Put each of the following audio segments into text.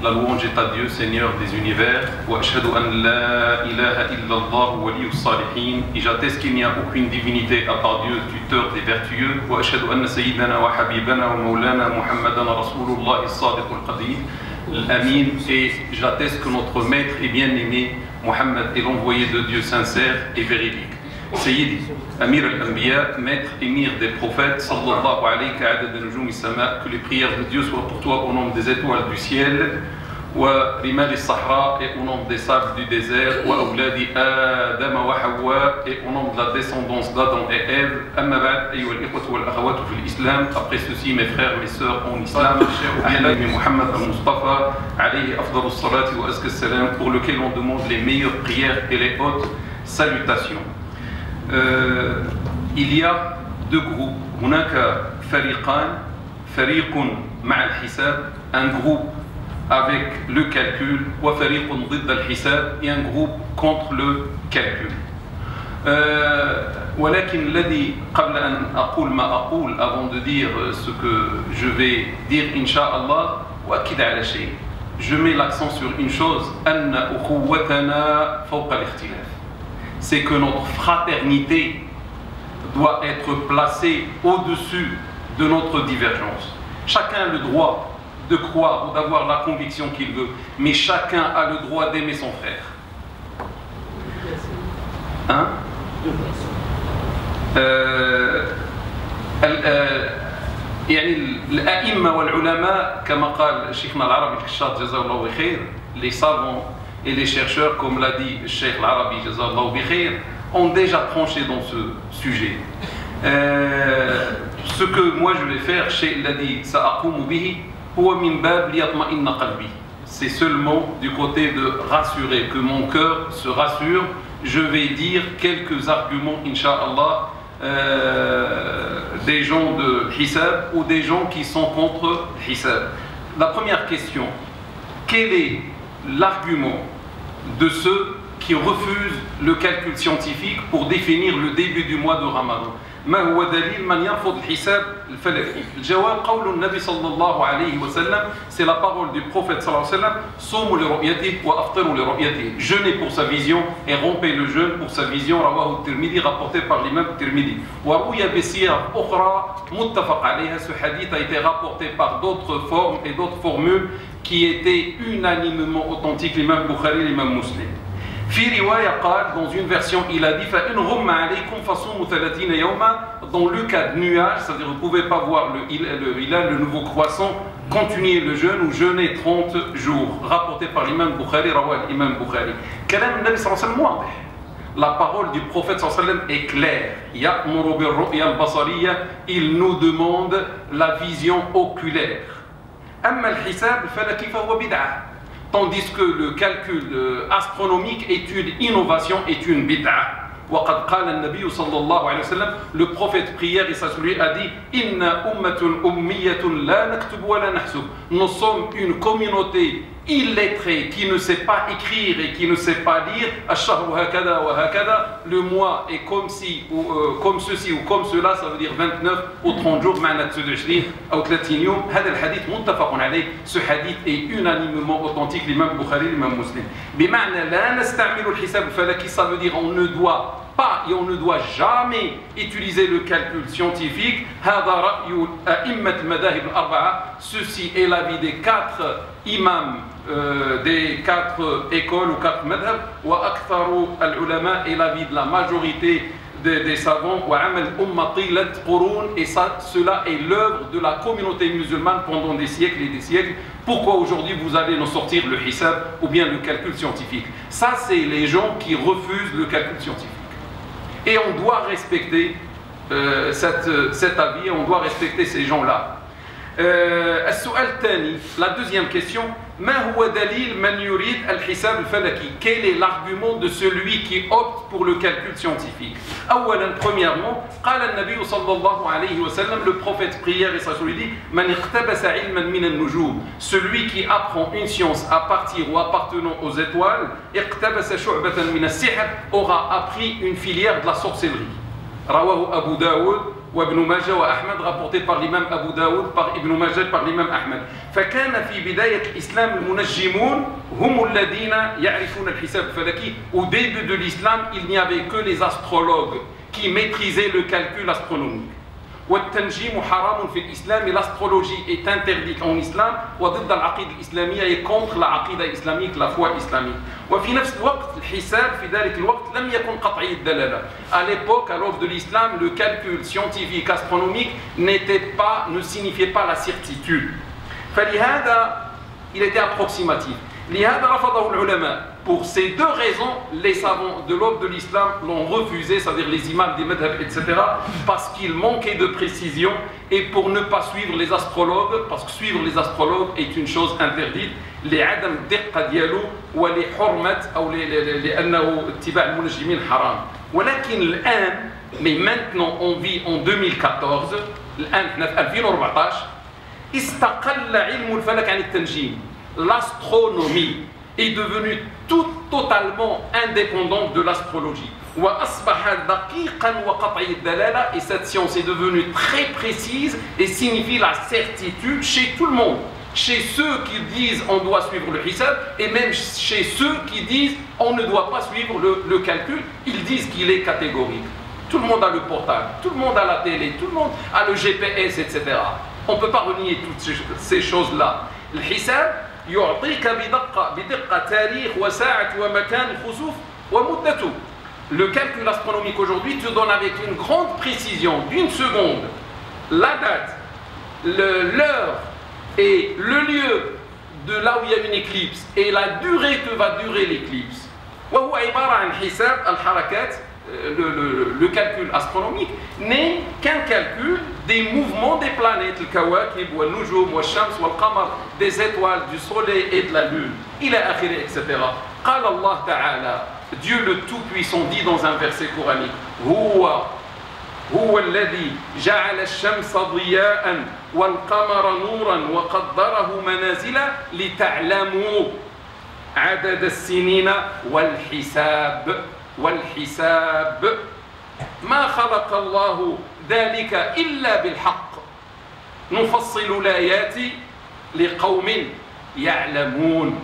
La louange est à Dieu, Seigneur des univers. Wa ashhadu an la ilaha illallah waliyus salihin. Et j'atteste qu'il n'y a aucune divinité à part Dieu, tuteur des vertueux. Wa ashhadu anna sayyidana wa habibana wa maulana Muhammadan Rasulullah as-sadiq al-qadid. Amin. Et j'atteste que notre maître et bien-aimé Mohammed est l'envoyé de Dieu sincère et véridique. Sayyidi, Amir al-Anbiya, maître émir des prophètes, sallallahu alayka adad nujum as-sama, que les prières de Dieu soient pour toi au nombre des étoiles du ciel, wa rimal as-sahra, et au nombre des sables du désert, wa awladi Adam wa Hawa, et au nombre de la descendance d'Adam et Ève. Amma ba'd, ayyuha al-ikhwatu wal akhawatu fil islam. Après ceci, mes frères, mes sœurs en islam, cher Muhammad al-Mustafa, alayhi afdalus salati wa azka salam, pour lequel on demande les meilleures prières et les hautes salutations. Il y a deux groupes. هناك فريقان فريق مع الحساب, un groupe avec le calcul, وفريق ضد الحساب, et un groupe contre le calcul. ولكن الذي قبل أن أقول ما أقول, avant de dire ce que je vais dire Inch'Allah, وأكد على شيء, je mets l'accent sur une chose, أن أخوتنا فوق الاختلاف. C'est que notre fraternité doit être placée au-dessus de notre divergence. Chacun a le droit de croire ou d'avoir la conviction qu'il veut, mais chacun a le droit d'aimer son frère. Hein? يعني الأئمة والعلماء كما قال شيخنا العربي الكشاط جزاه الله بخير, les savants et les chercheurs, comme l'a dit le Cheikh Al-Arabi, ont déjà tranché dans ce sujet. Ce que moi je vais faire, Cheikh l'a dit, c'est seulement du côté de rassurer, que mon cœur se rassure. Je vais dire quelques arguments, Inch'Allah, des gens de Hisab ou des gens qui sont contre Hisab. La première question, quel est l'argument de ceux qui refusent le calcul scientifique pour définir le début du mois de Ramadan? ما هو دليل من يرفض الحساب الفلكي؟ الجواب قول النبي صلى الله عليه وسلم, c'est la parole du prophète صلى الله عليه وسلم, صوموا لرؤيته وافطروا لرؤيته, jeûnez pour sa vision et rompez le jeûne pour sa vision. رواه الترمذي, rapporté par l'imam الترمذي. وروي بصيغ أخرى متفق عليها, ce hadith a été rapporté par d'autres formes et d'autres formules qui étaient unanimement authentiques, l'imam Bukhari et l'imam Muslim. في رواية قال, dans une version il a dit فإن غم عليكم فصوموا 30 يوما, dans le cas de nuage, c'est-à-dire vous ne pouvez pas voir le nouveau croissant, continuez le jeûne ou jeûnez 30 jours, rapporté par l'imam Bukhari, رواه الإمام Bukhari. كلام النبي صلى الله عليه وسلم واضح, la parole du prophète صلى الله عليه وسلم est claire. يأمر بالرؤيا البصرية, il nous demande la vision oculaire. أما الحساب الفلكي فهو بدعة, tandis que le calcul astronomique est une innovation, est une bid'a. وقد قال النبي صلى الله عليه وسلم, le prophète prière et sa lui a dit إن أمة أمية لا نكتب ولا نحسب, nous sommes une communauté illettrée qui ne sait pas écrire et qui ne sait pas lire. الشهر هكذا وهكذا, le mois est comme si ou comme ceci ou comme cela, ça veut dire 29 ou 30 jours, معنى 29 أو 30 يوم. هذا الحديث متفق عليه, ce hadith est unanimement authentique, l'imam Bukhari, l'imam Muslim. بمعنى لا نستعمل الحساب الفلكي, ça veut dire on ne doit pas et on ne doit jamais utiliser le calcul scientifique. هذا رأي أئمة المذاهب الأربعة, ceci est l'avis des 4 imams des 4 écoles ou 4 madhab, وأكثر العلماء est l'avis de la majorité des savants, وعمل أمة طيلة قرون, et ça, cela est l'œuvre de la communauté musulmane pendant des siècles et des siècles. Pourquoi aujourd'hui vous allez nous sortir le hisab ou bien le calcul scientifique? Ça, c'est les gens qui refusent le calcul scientifique. Et on doit respecter cet avis, on doit respecter ces gens-là. السؤال الثاني, la deuxième question, ما هو دليل من يريد الحساب الفلكي? Quel est l'argument de celui qui opte pour le calcul scientifique? أولا, premièrement, قال النبي صلى الله عليه وسلم, le prophète prière et sa lui dit من اقتبس علما من النجوم, celui qui apprend une science à partir ou appartenant aux étoiles, اقتبس شعبة من السحر, aura appris une filière de la sorcellerie. رواه أبو داود وابن ماجه وأحمد rapporté par l'imam Abu Daoud, par Ibn Majah, par l'imam Ahmed. فكان في بداية الإسلام المنجمون هم الذين يعرفون الحساب الفلكي. Au début de l'islam, il n'y avait que les astrologues qui maîtrisaient le calcul astronomique. والتنجيم حرام في الإسلام. L'astrologie est interdite en islam وضد العقيدة الإسلامية et contre la عقيدة islamique, la foi islamique. وفي نفس الوقت الحساب في ذلك الوقت لم يكن قطعي الدلالة. À l'époque, à l'aube de l'islam, le calcul scientifique astronomique ne signifiait pas la certitude. فلهذا il était approximatif. لهذا رفضه العلماء. Pour ces deux raisons, les savants de l'aube de l'islam l'ont refusé, c'est-à-dire les imams des madhab, etc., parce qu'il manquait de précision et pour ne pas suivre les astrologues, parce que suivre les astrologues est une chose interdite. لعدم الدقة ديالو ولحرمة أو لأنه اتباع المنجمين حرام. ولكن الآن, mais maintenant on vit en 2014, الآن احنا في 2014, استقل علم الفلك عن التنجيم. L'astronomie est devenue totalement indépendante de l'astrologie. Et cette science est devenue très précise et signifie la certitude chez tout le monde. Chez ceux qui disent on doit suivre le hisab et même chez ceux qui disent on ne doit pas suivre le calcul, ils disent qu'il est catégorique. Tout le monde a le portable, tout le monde a la télé, tout le monde a le GPS, etc. On ne peut pas renier toutes ces choses-là. Le hisab يعطيك بدقة تاريخ وساعة ومكان الخسوف ومدته. Le calcul astronomique aujourd'hui te donne avec une grande précision d'une seconde la date, l'heure et le lieu de là où il y a une éclipse et la durée que va durer l'éclipse. وهو عبارة عن حساب الحركات. Le calcul astronomique n'est qu'un calcul des mouvements des planètes, le kawakib, le nujum, le shams, le qamar, des étoiles, du soleil et de la lune, etc. قال الله تعالى, Dieu le Tout-Puissant dit dans un verset coranique, هو الذي جعل الشمس ضياء والقمر نورا وقدره منازل لتعلموا عدد السنين والحساب ما خلق الله ذلك إلا بالحق نفصل الآيات لقوم يعلمون.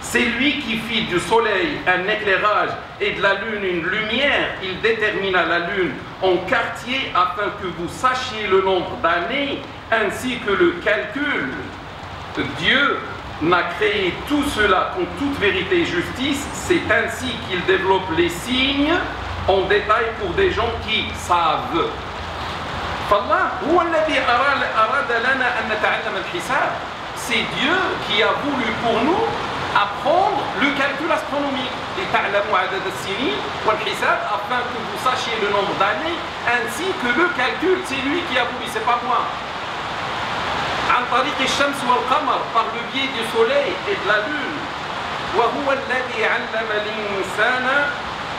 C'est lui qui fit du soleil un éclairage et de la lune une lumière. Il détermina la lune en quartier afin que vous sachiez le nombre d'années ainsi que le calcul. Dieu n'a créé tout cela en toute vérité et justice. C'est ainsi qu'il développe les signes en détail pour des gens qui savent. C'est Dieu qui a voulu pour nous apprendre le calcul astronomique. Afin que vous sachiez le nombre d'années ainsi que le calcul. C'est lui qui a voulu, c'est pas moi. عن طريق الشمس والقمر, par le biais du soleil et de la lune. وهو الذي علم الإنسان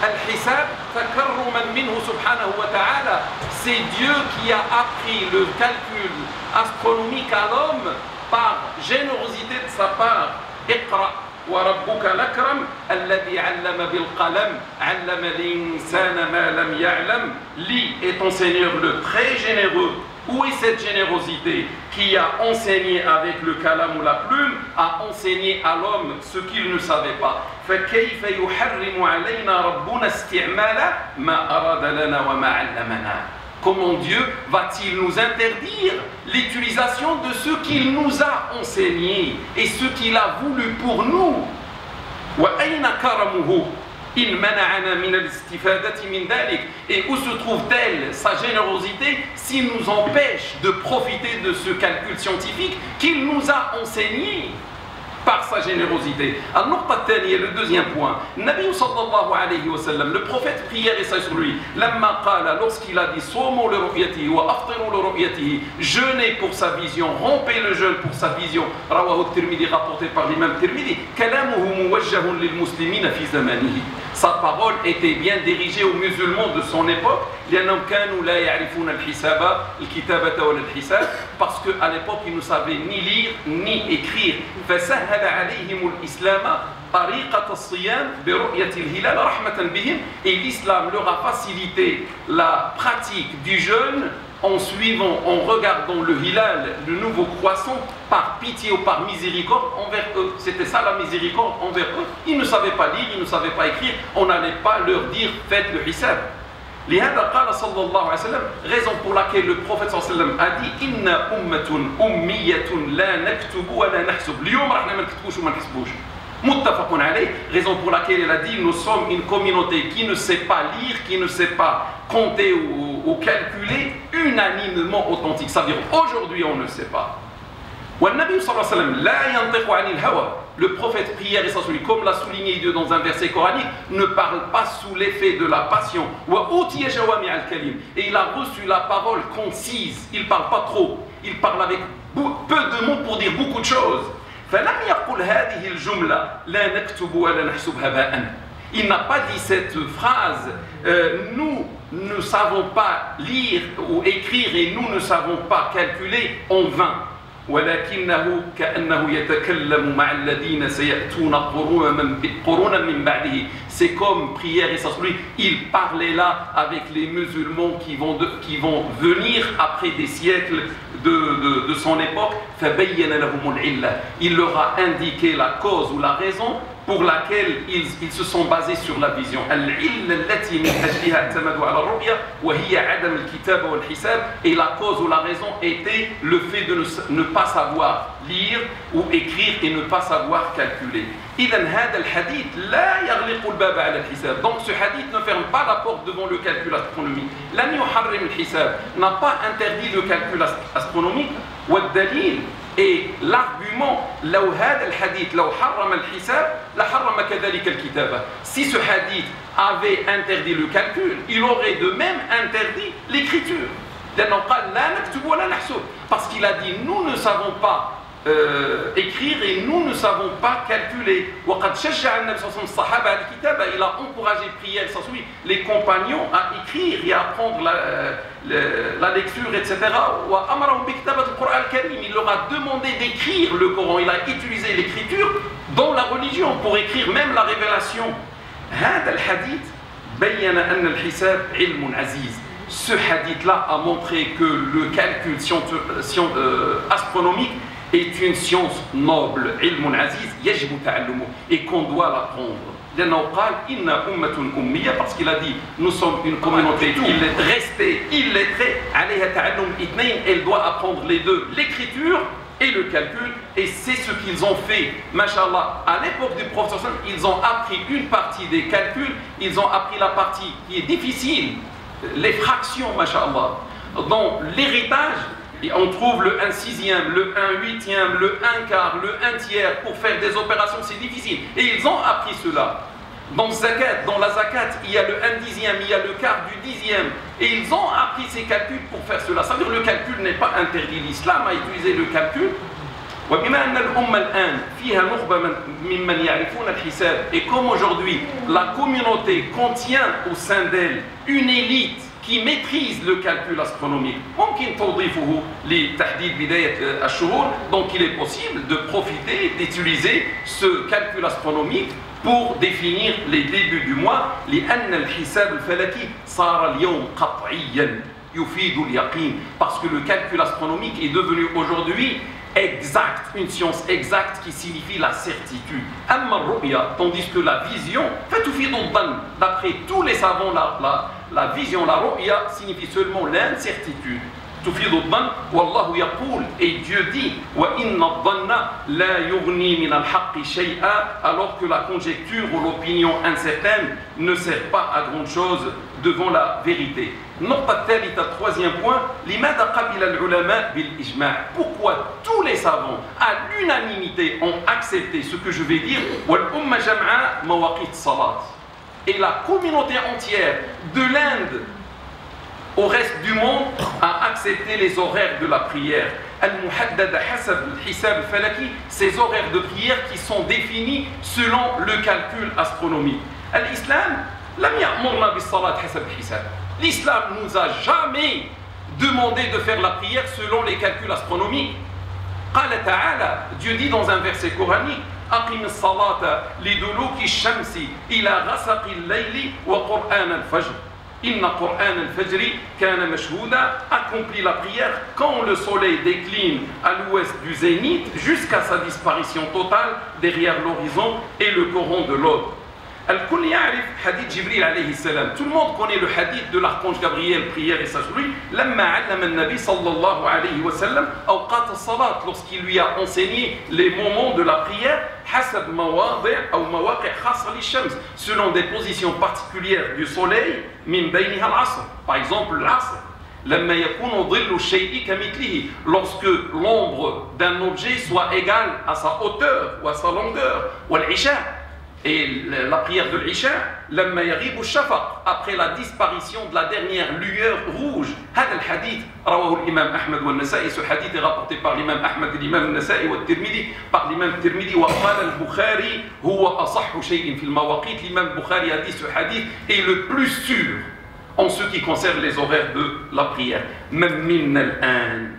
الحساب تكرما منه سبحانه وتعالى. C'est Dieu qui a appris le calcul astronomique à l'homme par générosité de sa part. اقرأ وربك الأكرم الذي علم بالقلم علم الإنسان ما لم يعلم. Lis, et ton Seigneur le très généreux. Où est cette générosité qui a enseigné avec le kalam ou la plume, a enseigné à l'homme ce qu'il ne savait pas. فكيف يحرم علينا ربنا استعمال ما أراد لنا وما علمنا. Comment Dieu va-t-il nous interdire l'utilisation de ce qu'il nous a enseigné et ce qu'il a voulu pour nous? وأين كرمه إن منعنا من الاستفادة من ذلك. Et où se trouve-t-elle sa générosité s'il nous empêche de profiter de ce calcul scientifique qu'il nous a enseigné par sa générosité? النقطة الثانية, le deuxième point, Nabi sallallahu alayhi wa sallam, le prophète, prière et salut sur lui, لما قال, lorsqu'il a dit صوموا لرؤيته وأفطروا لرؤيته, jeûnez pour sa vision, rompez le jeûne pour sa vision, رواه الترمذي, rapporté par l'imam Tirmidhi, كلامه موجه للمسلمين في زمانه. Sa parole était bien dirigée aux musulmans de son époque, لأنهم كانوا لا يعرفون الحساب الكتابة ولا الحساب, parce qu'à l'époque ils ne savaient ni lire ni écrire. فسهل عليهم الإسلام طريقة الصيام برؤية الهلال رحمة بهم, et l'islam leur a facilité la pratique du jeûne en suivant, en regardant le hilal, le nouveau croissant, par pitié ou par miséricorde envers eux. C'était ça la miséricorde envers eux. Ils ne savaient pas lire, ils ne savaient pas écrire, on n'allait pas leur dire faites le hisab. لهذا قال صلى الله عليه وسلم, raison pour laquelle le prophète صلى الله عليه وسلم a dit إن أمة أمية لا نكتب ولا نحسب, اليوم راح ما نكتبوش وما نحسبوش. متفق عليه, raison pour laquelle il a dit nous sommes une communauté qui ne sait pas lire, qui ne sait pas compter ou calculer, unanimement authentique. Ça veut dire aujourd'hui on ne sait pas. والنبي صلى الله عليه وسلم لا ينطق عن الهوى. Le prophète, prière et sans soulier, comme l'a souligné Dieu dans un verset coranique, ne parle pas sous l'effet de la passion. Et il a reçu la parole concise. Il ne parle pas trop. Il parle avec peu de mots pour dire beaucoup de choses. Il n'a pas dit cette phrase, nous ne savons pas lire ou écrire et nous ne savons pas calculer en vain. ولكنه كأنه يتكلم مع الذين سيأتون قرونا من بعده. C'est comme prière et s'assouplir. Il parlait là avec les musulmans qui vont venir après des siècles de son époque. فبين لهم العلة. Il leur a indiqué la cause ou la raison pour laquelle ils se sont basés sur la vision. العلة التي من أجلها اعتمدوا على الرؤيا وهي عدم الكتابة والحساب. Et la cause ou la raison était le fait de ne pas savoir lire ou écrire et ne pas savoir calculer. إذن هذا الحديث لا يغلق الباب على الحساب. Donc ce hadith ne ferme pas la porte devant le calcul astronomique. لن يحرم الحساب, n'a pas interdit le calcul astronomique. والدليل et l'argument لو هذا الحديث لو حرم الحساب لحرم كذلك الكتابة. Si ce hadith avait interdit le calcul, il aurait de même interdit l'écriture. لأنه قال لا نكتب ولا نحسب, parce qu'il a dit nous ne savons pas écrire et nous ne savons pas calculer. وقد شجع النبي صلى الله عليه وسلم الصحابة على الكتابة. Il a encouragé prière sans souci les compagnons à écrire et à apprendre la lecture, etc. وأمرهم بكتابة القرآن الكريم. Il leur a demandé d'écrire le Coran. Il a utilisé l'écriture dans la religion pour écrire même la révélation. هذا الحديث بين أن الحساب علم عزيز. Ce hadith-là a montré que le calcul astronomique est une science noble, ilmun aziz, yajibu ta'allumu, et qu'on doit l'apprendre. Parce qu'il a dit, nous sommes une communauté restée illettrée, elle doit apprendre les deux, l'écriture et le calcul, et c'est ce qu'ils ont fait. Mashallah, à l'époque du prophète, ils ont appris une partie des calculs, ils ont appris la partie qui est difficile, les fractions, mashallah. Dans l'héritage, on trouve le 1/6, le 1/8, le 1/4, le 1/3 pour faire des opérations, c'est difficile. Et ils ont appris cela. Dans la zakat, il y a le 1/10, il y a le quart du 10e. Et ils ont appris ces calculs pour faire cela. Ça veut dire que le calcul n'est pas interdit. L'islam a utilisé le calcul. Et comme aujourd'hui, la communauté contient au sein d'elle une élite qui maîtrise le calcul astronomique. Donc il est possible de profiter, d'utiliser ce calcul astronomique pour définir les débuts du mois. Parce que le calcul astronomique est devenu aujourd'hui exact, une science exacte qui signifie la certitude. Tandis que la vision, d'après tous les savants, la vision, la ru'ya signifie seulement l'incertitude. Et Dieu dit alors que la conjecture ou l'opinion incertaine ne sert pas à grande chose devant la vérité. Troisième point, pourquoi tous les savants à l'unanimité ont accepté ce que je vais dire, et la communauté entière de l'Inde au reste du monde a accepté les horaires de la prière. Ces horaires de prière qui sont définis selon le calcul astronomique. L'islam nous a jamais demandé de faire la prière selon les calculs astronomiques. Dieu dit dans un verset coranique أقم الصلاة لدلوك الشمس إلى غسق الليل وقرآن الفجر إن قرآن الفجر كان مشهودا. Accomplit la prière quand le soleil décline à l'ouest du zénith jusqu'à sa disparition totale derrière l'horizon et le Coran de l'aube. الكل يعرف حديث جبريل عليه السلام. Tout le monde connaît le hadith de l'archange Gabriel, prière et salut. لما علم النبي صلى الله عليه وسلم أوقات الصلاة, lorsqu'il lui a enseigné les moments de la prière حسب مواضع أو مواقع خاصة للشمس, selon des positions particulières du soleil, من بينها العصر. Par exemple العصر لما يكون ظل الشيء كمثله, lorsque l'ombre d'un objet soit égale à sa hauteur ou à sa longueur. والعشاء, et la prière de l'Isha, لما يغيب الشفق, après la disparition de la dernière lueur rouge. هذا الحديث رواه الإمام أحمد والنسائي. Ce hadith est rapporté par l'imam Ahmad et l'imam Nasa'i والترمذي, par l'imam Tirmidhi. وقال البخاري هو أصح شيء في المواقيت. L'imam Bukhari a dit ce hadith est le plus sûr en ce qui concerne les horaires de la prière. من منا الآن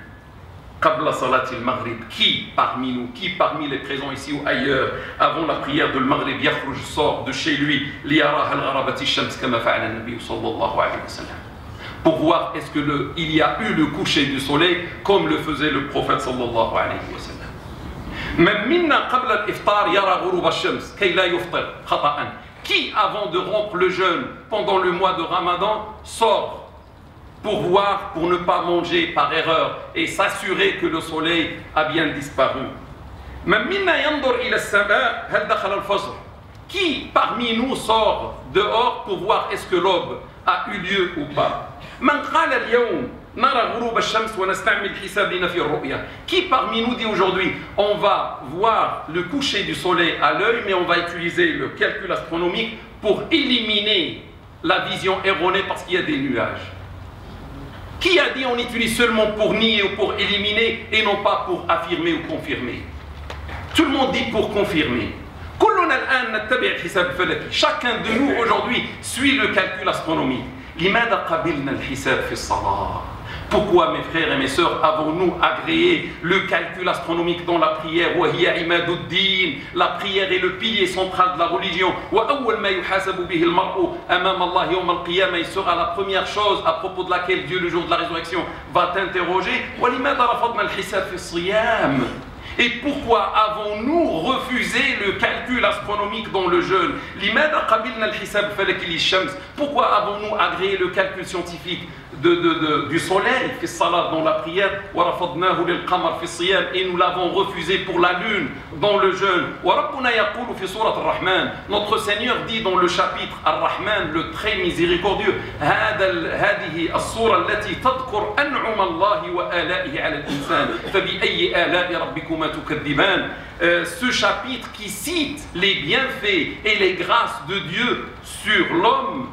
قبل صلاة المغرب, qui parmi nous, qui parmi les présents ici ou ailleurs, avant la prière de Maghrib, يخرج, sort de chez lui, ليرى هل غربت الشمس كما فعل النبي صلى الله عليه وسلم, pour voir est-ce que il y a eu le coucher du soleil comme le faisait le prophète صلى الله عليه وسلم. من منا قبل الإفطار يرى غروب الشمس كي لا يفطر خطأ, qui avant de rompre le jeûne pendant le mois de Ramadan sort pour voir, pour ne pas manger par erreur et s'assurer que le soleil a bien disparu. Qui parmi nous sort dehors pour voir est-ce que l'aube a eu lieu ou pas? Qui parmi nous dit aujourd'hui on va voir le coucher du soleil à l'œil, mais on va utiliser le calcul astronomique pour éliminer la vision erronée parce qu'il y a des nuages? Qui a dit on utilise seulement pour nier ou pour éliminer et non pas pour affirmer ou confirmer? Tout le monde dit pour confirmer. Chacun de nous aujourd'hui suit le calcul astronomique. Pourquoi, mes frères et mes sœurs, avons-nous agréé le calcul astronomique dans la prière? La prière est le pilier central de la religion. Il sera la première chose à propos de laquelle Dieu, le jour de la résurrection, va t'interroger. Et pourquoi avons-nous refusé le calcul astronomique dans le jeûne? Pourquoi avons-nous agréé le calcul scientifique du soleil dans la prière, et nous l'avons refusé pour la lune dans le jeûne? Notre Seigneur dit dans le chapitre Ar-Rahman, le très miséricordieux, ce chapitre qui cite les bienfaits et les grâces de Dieu sur l'homme,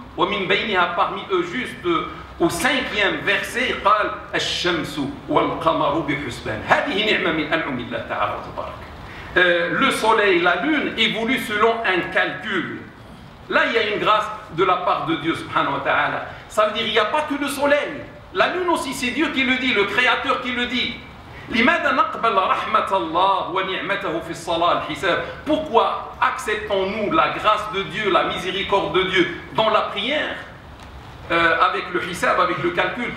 parmi eux juste au 5e verset, le soleil, la lune évoluent selon un calcul. Là, il y a une grâce de la part de Dieu subhanahu wa ta'ala. Ça veut dire qu'il n'y a pas que le soleil. La lune aussi, c'est Dieu qui le dit, le Créateur qui le dit. Pourquoi acceptons-nous la grâce de Dieu, la miséricorde de Dieu dans la prière, avec le hisab, avec le calcul,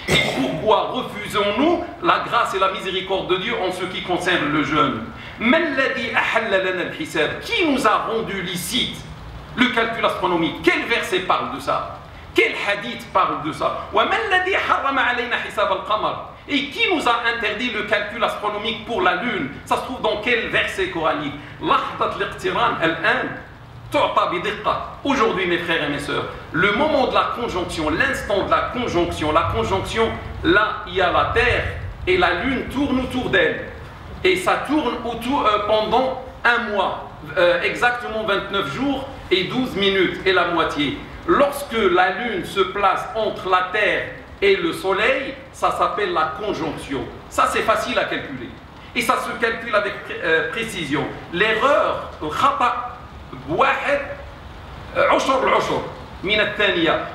et pourquoi refusons-nous la grâce et la miséricorde de Dieu en ce qui concerne le jeûne? Qui nous a rendu licite le calcul astronomique? Quel verset parle de ça? Quel hadith parle de ça? Et qui nous a interdit le calcul astronomique pour la lune? Ça se trouve dans quel verset coranique? Aujourd'hui, mes frères et mes sœurs, le moment de la conjonction, l'instant de la conjonction, là, il y a la terre et la lune tournent autour d'elle. Et ça tourne autour pendant un mois, exactement 29 jours et 12 minutes et la moitié. Lorsque la lune se place entre la terre et le soleil, ça s'appelle la conjonction. Ça, c'est facile à calculer. Et ça se calcule avec précision. L'erreur,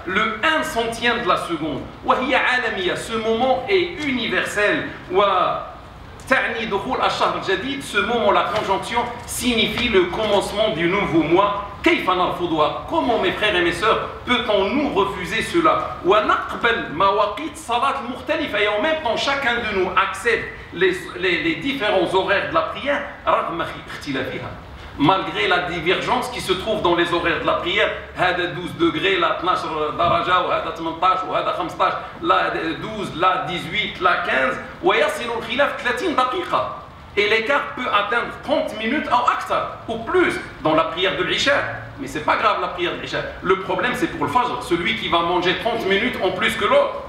le 1 centième de la seconde. Ce moment est universel. ce moment, la conjonction, signifie le commencement du nouveau mois. Comment, mes frères et mes sœurs, peut-on nous refuser cela? Et en même temps, chacun de nous accepte les différents horaires de la prière, malgré la divergence qui se trouve dans les horaires de la prière. هذا 12 degrés, là 12 درجة, وهذا 18, وهذا 15, là 12, là 18, là 15, ويصل الخلاف 30 دقيقة. Et l'écart peut atteindre 30 minutes ou plus dans la prière de l'Isha. Mais c'est pas grave la prière de l'Isha. Le problème c'est pour le Fajr, celui qui va manger 30 minutes en plus que l'autre.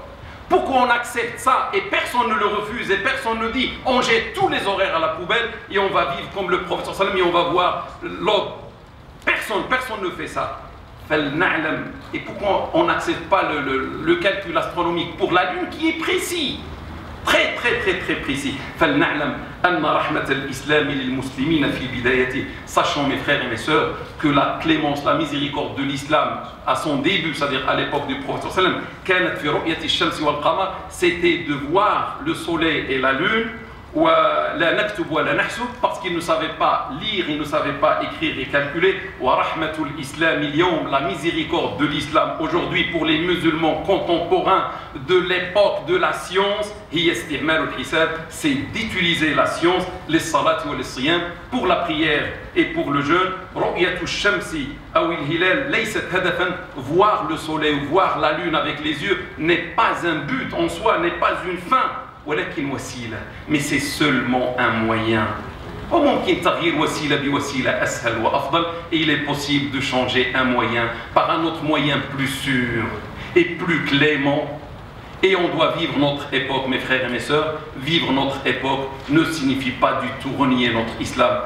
Pourquoi on accepte ça et personne ne le refuse et personne ne dit on jette tous les horaires à la poubelle et on va vivre comme le prophète sallam et on va voir l'autre? Personne ne fait ça. Et pourquoi on n'accepte pas le calcul astronomique pour la lune qui est précis? Très précis. Sachons, mes frères et mes sœurs, que la clémence, la miséricorde de l'islam à son début, c'est-à-dire à l'époque du prophète sallam, c'était de voir le soleil et la lune, parce qu'ils ne savaient pas lire, ils ne savaient pas écrire et calculer. La miséricorde de l'islam aujourd'hui pour les musulmans contemporains de l'époque de la science, c'est d'utiliser la science, les salat ou les siyam, pour la prière et pour le jeûne. Voir le soleil ou voir la lune avec les yeux n'est pas un but en soi, n'est pas une fin. Mais c'est seulement un moyen. Et il est possible de changer un moyen par un autre moyen plus sûr et plus clément. Et on doit vivre notre époque, mes frères et mes sœurs. Vivre notre époque ne signifie pas du tout renier notre islam.